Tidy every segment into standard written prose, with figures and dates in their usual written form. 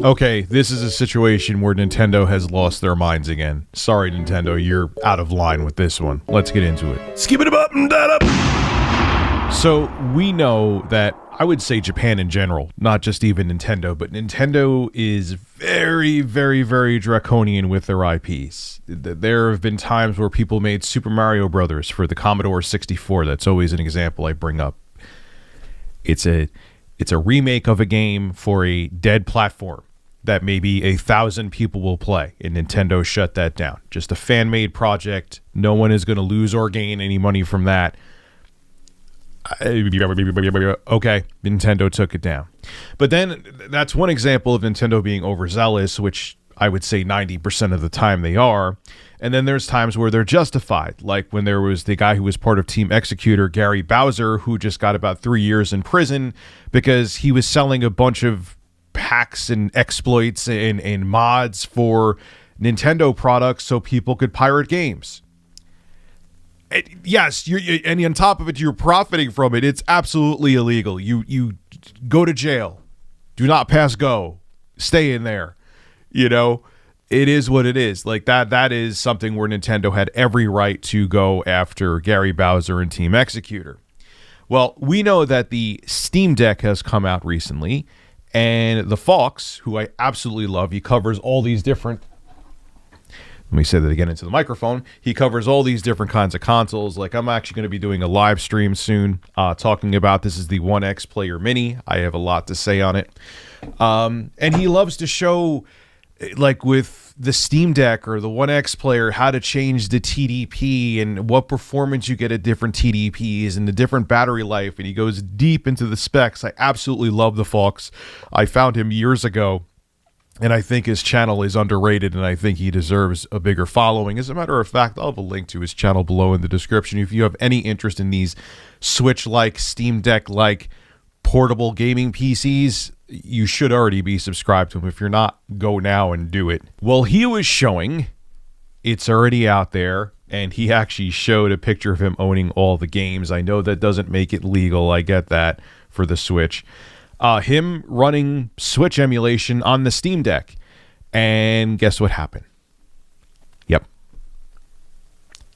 Okay, this is a situation where Nintendo has lost their minds again. Sorry, Nintendo, you're out of line with this one. Let's get into it. Skip it up and that up. So we know that, I would say Japan in general, not just even Nintendo, but Nintendo is very, very, very draconian with their IPs. There have been times where people made Super Mario Brothers for the Commodore 64. That's always an example I bring up. It's a remake of a game for a dead platform that maybe 1,000 people will play, and Nintendo shut that down. Just a fan-made project. No one is going to lose or gain any money from that. Okay, Nintendo took it down. But then that's one example of Nintendo being overzealous, which I would say 90% of the time they are. And then there's times where they're justified, like when there was the guy who was part of Team Executor, Gary Bowser, who just got about 3 years in prison because he was selling a bunch of hacks and exploits and mods for Nintendo products so people could pirate games. And yes, and on top of it, you're profiting from it. It's absolutely illegal. You go to jail. Do not pass go. Stay in there. You know, it is what it is. Like that is something where Nintendo had every right to go after Gary Bowser and Team Executor. Well, we know that the Steam Deck has come out recently, and the Fox, who I absolutely love, he covers all these different... Let me say that again into the microphone. He covers all these different kinds of consoles. Like, I'm actually going to be doing a live stream soon talking about, this is the One X Player Mini. I have a lot to say on it. And he loves to show, like with the Steam Deck or the One X Player, how to change the TDP and what performance you get at different TDPs and the different battery life. And he goes deep into the specs. I absolutely love the Fox. I found him years ago, and I think his channel is underrated, and I think he deserves a bigger following. As a matter of fact, I'll have a link to his channel below in the description. If you have any interest in these Switch-like, Steam Deck-like portable gaming PCs, you should already be subscribed to him. If you're not, go now and do it. Well, he was showing, it's already out there, and he actually showed a picture of him owning all the games. I know that doesn't make it legal. I get that for the Switch. Him running Switch emulation on the Steam Deck. And guess what happened?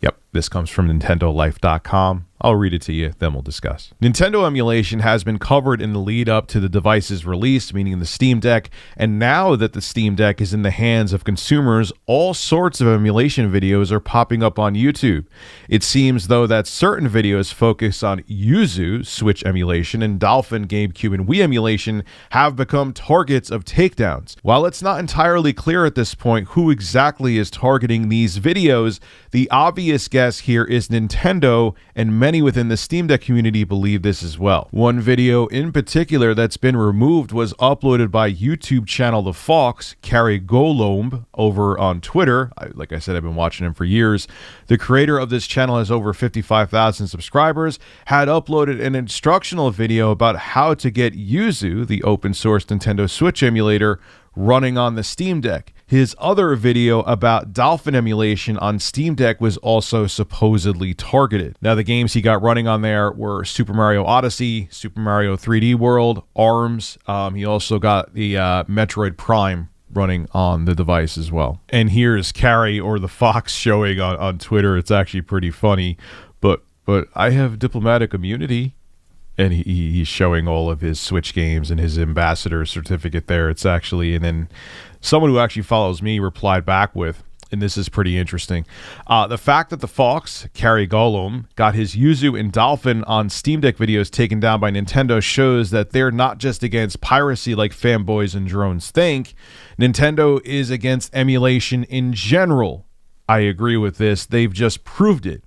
Yep, this comes from NintendoLife.com. I'll read it to you, then we'll discuss. Nintendo emulation has been covered in the lead up to the device's release, meaning the Steam Deck, and now that the Steam Deck is in the hands of consumers, all sorts of emulation videos are popping up on YouTube. It seems, though, that certain videos focus on Yuzu, Switch emulation, and Dolphin, GameCube, and Wii emulation have become targets of takedowns. While it's not entirely clear at this point who exactly is targeting these videos, the obvious guess here is Nintendo, and many within the Steam Deck community believe this as well. One video in particular that's been removed was uploaded by YouTube channel The Fox, Carrie Golomb, over on Twitter. Like I said, I've been watching him for years. The creator of this channel has over 55,000 subscribers, had uploaded an instructional video about how to get Yuzu, the open source Nintendo Switch emulator, running on the Steam Deck. His other video about Dolphin emulation on Steam Deck was also supposedly targeted. Now, the games he got running on there were Super Mario Odyssey, Super Mario 3D World, ARMS. He also got the Metroid Prime running on the device as well. And here's Carrie, or the Fox, showing on Twitter. It's actually pretty funny, but I have diplomatic immunity. And he's showing all of his Switch games and his ambassador certificate there. It's actually, and then someone who actually follows me replied back with, and this is pretty interesting, the fact that the Fox, Carrie Gollum, got his Yuzu and Dolphin on Steam Deck videos taken down by Nintendo shows that they're not just against piracy like fanboys and drones think. Nintendo is against emulation in general. I agree with this. They've just proved it.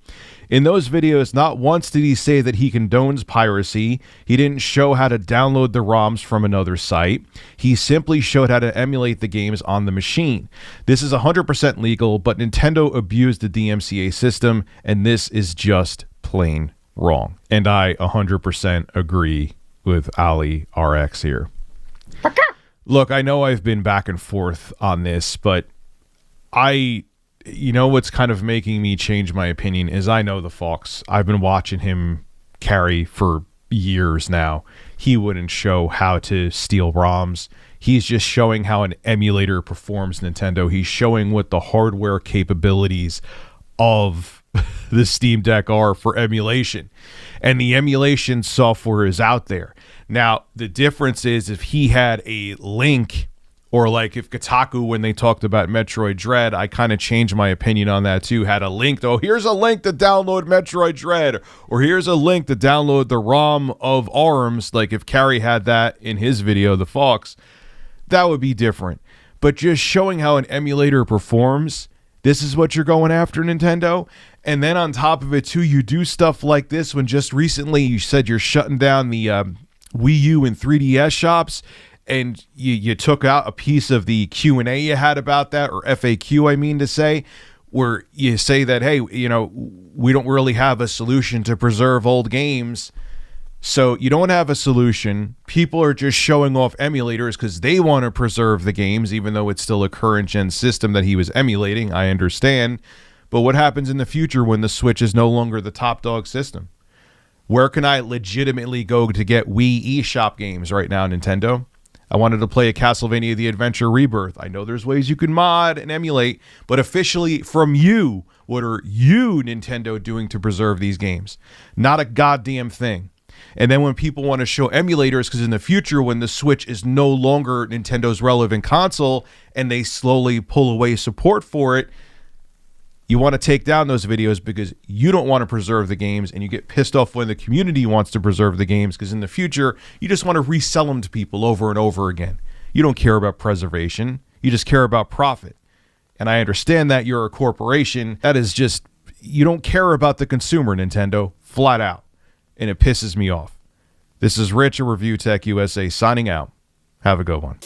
In those videos, not once did he say that he condones piracy. He didn't show how to download the ROMs from another site. He simply showed how to emulate the games on the machine. This is 100% legal, but Nintendo abused the DMCA system, and this is just plain wrong. And I 100% agree with Ali RX here. Look, I know I've been back and forth on this, but you know what's kind of making me change my opinion is I know the Fox. I've been watching him carry for years now. He wouldn't show how to steal ROMs. He's just showing how an emulator performs, Nintendo. He's showing what the hardware capabilities of the Steam Deck are for emulation. And the emulation software is out there. Now, the difference is if he had a link, or like if Kotaku, when they talked about Metroid Dread, I kind of changed my opinion on that too, had a link, oh, here's a link to download Metroid Dread, or here's a link to download the ROM of ARMS, like if Carrie had that in his video, The Fox, that would be different. But just showing how an emulator performs, this is what you're going after, Nintendo. And then on top of it too, you do stuff like this when just recently you said you're shutting down the Wii U and 3DS shops, and you took out a piece of the Q&A you had about that, or FAQ, I mean to say, where you say that, hey, you know, we don't really have a solution to preserve old games. So you don't have a solution. People are just showing off emulators because they want to preserve the games, even though it's still a current gen system that he was emulating. I understand. But what happens in the future when the Switch is no longer the top dog system? Where can I legitimately go to get Wii eShop games right now, Nintendo? I wanted to play a Castlevania The Adventure Rebirth. I know there's ways you can mod and emulate, but officially from you, what are you, Nintendo, doing to preserve these games? Not a goddamn thing. And then when people want to show emulators, because in the future, when the Switch is no longer Nintendo's relevant console and they slowly pull away support for it, you want to take down those videos because you don't want to preserve the games, and you get pissed off when the community wants to preserve the games because in the future, you just want to resell them to people over and over again. You don't care about preservation. You just care about profit. And I understand that you're a corporation. That is just, you don't care about the consumer, Nintendo, flat out. And it pisses me off. This is Rich at Review Tech USA signing out. Have a good one.